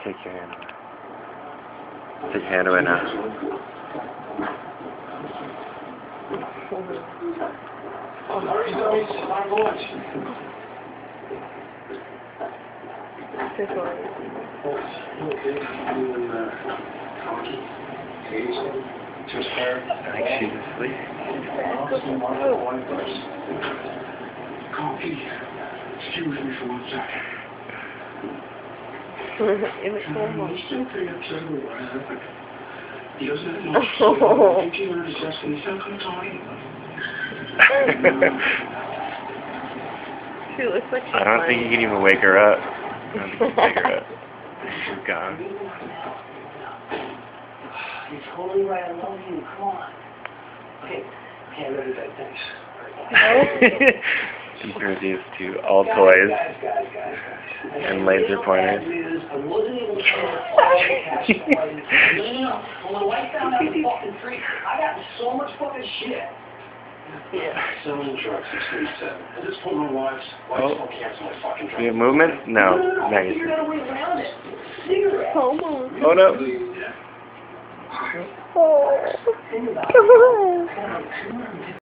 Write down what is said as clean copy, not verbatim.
Take your hand away. Take your hand away now. I think she's asleep. Excuse me for 1 second. She looks like she's I don't think you can even wake her up. I don't think you can wake her up. She's gone. You're totally right. I love you. Come on. Okay, ready, babe. Thanks. Introduced to all toys and laser pointers. I wasn't able to find No. When my wife found out the fucking freak, I got so much fucking shit. Yeah. Selling drugs, 637. I just told my wife I'll cancel my fucking drugs. You have movement? No. No. No, You got a way around it. Cigarette. Come on. Hold up. Oh. Come on.